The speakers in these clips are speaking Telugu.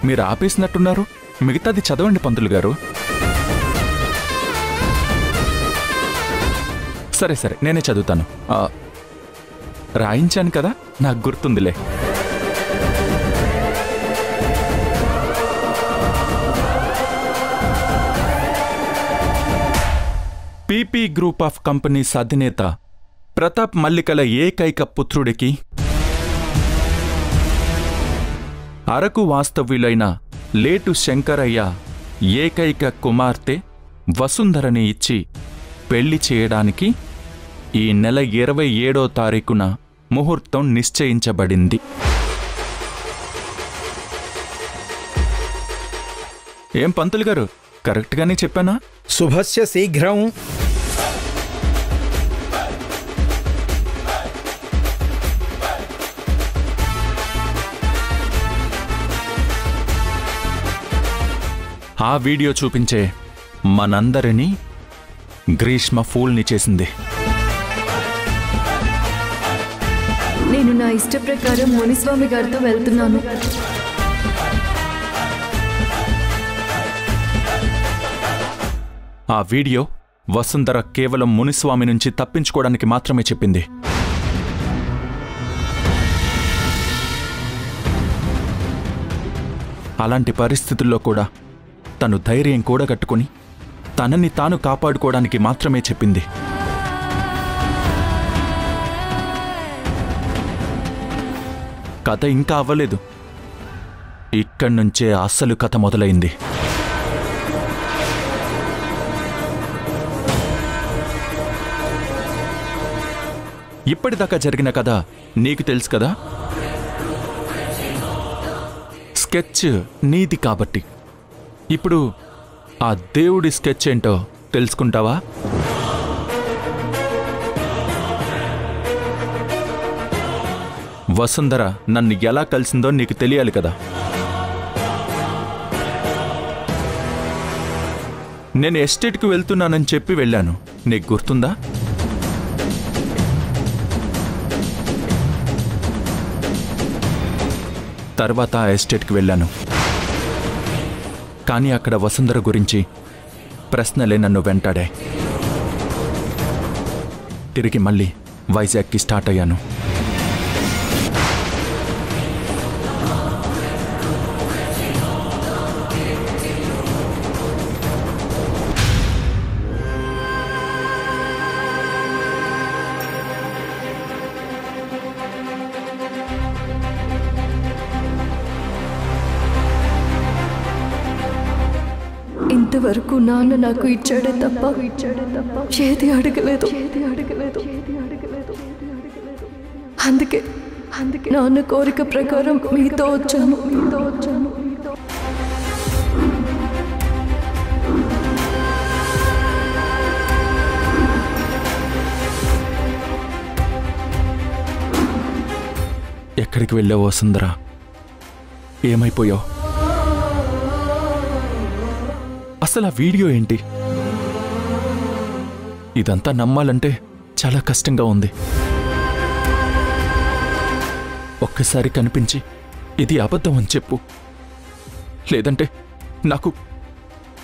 మీరు ఆపేసినట్టున్నారు, మిగతాది చదవండి పంతులు గారు. సరే సరే, నేనే చదువుతాను. రాయించాను కదా, నాకు గుర్తుందిలే. పీపీ గ్రూప్ ఆఫ్ కంపెనీస్ అధినేత ప్రతాప్ మల్లికల ఏకైక పుత్రుడికి అరకు వాస్తవ్యులైన లేటు శంకరయ్య ఏకైక కుమార్తె వసుంధరని ఇచ్చి పెళ్లి చేయడానికి ఈ నెల 27వ తారీఖున ముహూర్తం నిశ్చయించబడింది. ఏం పంతులు గారు, కరెక్ట్గానే చెప్పానా? శుభస్య శీఘ్రం. ఆ వీడియో చూపించే మనందరినీ గ్రీష్మ ఫూల్ని చేసింది. నేను నా ఇష్ట ప్రకారం మునిస్వామి గారితో వెళ్తున్నాను. ఆ వీడియో వసుంధర కేవలం మునిస్వామి నుంచి తప్పించుకోవడానికి మాత్రమే చెప్పింది. అలాంటి పరిస్థితుల్లో కూడా తను ధైర్యం కూడగట్టుకుని తనని తాను కాపాడుకోవడానికి మాత్రమే చెప్పింది. కథ ఇంకా అవ్వలేదు, ఇక్కడి నుంచే అసలు కథ మొదలైంది. ఇప్పటిదాకా జరిగిన కథ నీకు తెలుసు కదా. స్కెచ్ నీది కాబట్టి ఇప్పుడు ఆ దేవుడి స్కెచ్ ఏంటో తెలుసుకుంటావా? వసుంధర నన్ను ఎలా కలిసిందో నీకు తెలియాలి కదా. నేను ఎస్టేట్కి వెళ్తున్నానని చెప్పి వెళ్ళాను, నీకు గుర్తుందా? తర్వాత ఆ ఎస్టేట్కి వెళ్ళాను, కానీ అక్కడ వసుంధర గురించి ప్రశ్నలే నన్ను వెంటాడాయి. తిరిగి మళ్ళీ వైజాగ్కి స్టార్ట్ అయ్యాను. ఇంతవరకు నాన్న నాకు ఇచ్చాడే తప్ప ఏది అడగలేదు. అందుకే నాన్న కోరిక ప్రకారం మీతో వచ్చాను. ఎక్కడికి వెళ్ళావు వసుంధర? ఏమైపోయావు? అసలు ఆ వీడియో ఏంటి? ఇదంతా నమ్మాలంటే చాలా కష్టంగా ఉంది. ఒక్కసారి కనిపించి ఇది అబద్ధం అని చెప్పు, లేదంటే నాకు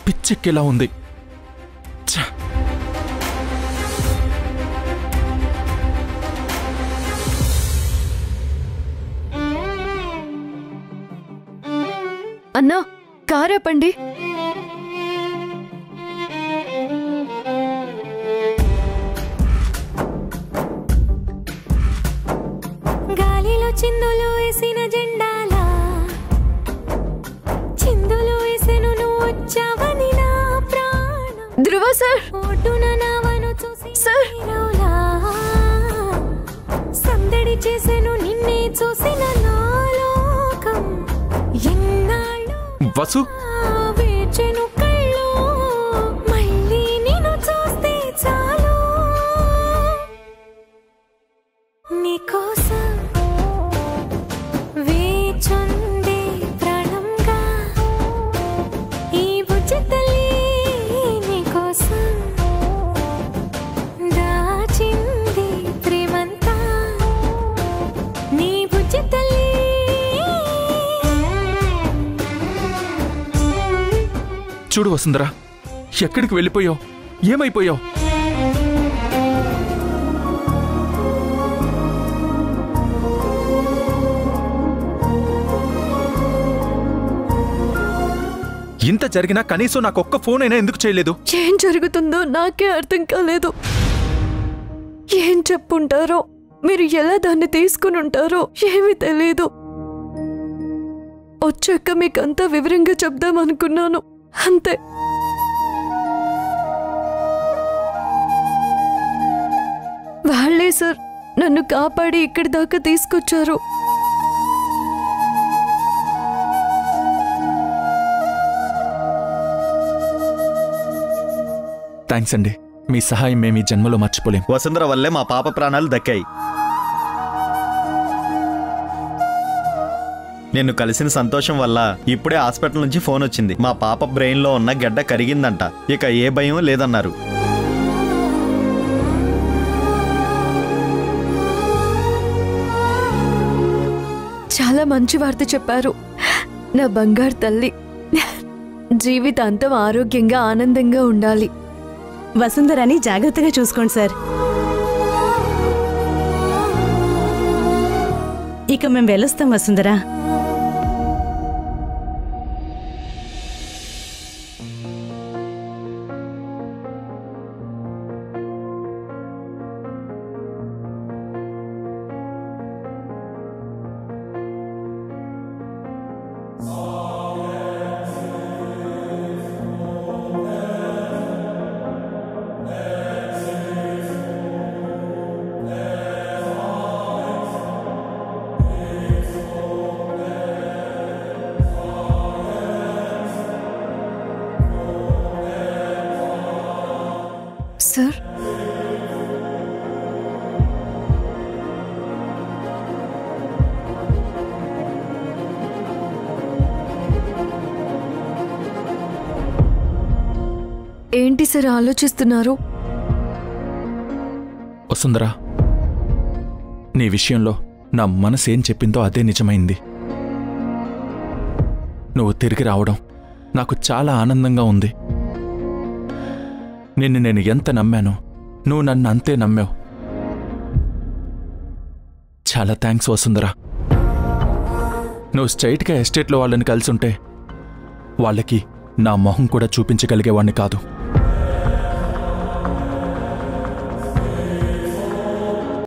పిచ్చెక్కేలా ఉంది. అన్నా, కారాపండి. చిందులు వేసిన జెండాలా చిందులు వేసెను నువ్వు వచ్చావని నా ప్రాణం. ధ్రువ సార్, ఓటున నావను చూసి సార్ సందడి చేసెను నిన్నే చూసిన నా లోకం. వసు వేచెను కళ్ళు మళ్ళీ నిన్ను చూస్తే చాలు నీకోసం వేచుండే ప్రాణంగా ఈ బుజ్జి తల్లి నీకోసం దాచింది ప్రేమంతా నీ బుజ్జి తల్లి. చూడు వసుంధర, ఎక్కడికి వెళ్ళిపోయావు? ఏమైపోయావు? ఇంత జరిగినా కనీసం నాకొక్క ఫోన్ అయినా ఎందుకు చేయలేదు? ఏం జరుగుతుందో నాకే అర్థం కాలేదు. ఏం చెప్పుంటారో, మీరు ఎలా దాన్ని తీసుకుని ఉంటారో ఏమీ తెలీదు. వచ్చాక మీకంతా వివరంగా చెప్దామనుకున్నాను, అంతే. వాళ్ళే సార్ నన్ను కాపాడి ఇక్కడి దాకా తీసుకొచ్చారు. థ్యాంక్స్ అండి. మీ సహాయం మేము ఈ జన్మలో మర్చిపోలేం. వసుంధర వల్లే మా పాప ప్రాణాలు దక్కాయి. నిన్ను కలిసిన సంతోషం వల్ల ఇప్పుడే హాస్పిటల్ నుంచి ఫోన్ వచ్చింది. మా పాప బ్రెయిన్లో ఉన్న గడ్డ కరిగిందంట. ఇక ఏ భయం లేదన్నారు. చాలా మంచి వార్త చెప్పారు. నా బంగారు తల్లి జీవితాంతం ఆరోగ్యంగా ఆనందంగా ఉండాలి. వసుంధరని జాగ్రత్తగా చూసుకోండి సార్. ఇక మేము వెళ్ళొస్తాం వసుంధర. సార్, ఏంటి సార్ ఆలోచిస్తున్నారు? వసుంధర, నీ విషయంలో నా మనసు ఏం చెప్పిందో అదే నిజమైంది. నువ్వు తిరిగి రావడం నాకు చాలా ఆనందంగా ఉంది. నిన్ను నేను ఎంత నమ్మానో నువ్వు నన్ను అంతే నమ్మావు. చాలా థ్యాంక్స్ వసుంధర. నువ్వు స్ట్రైట్గా ఎస్టేట్లో వాళ్ళని కలిసి ఉంటే వాళ్ళకి నా మొహం కూడా చూపించగలిగేవాణ్ణి కాదు.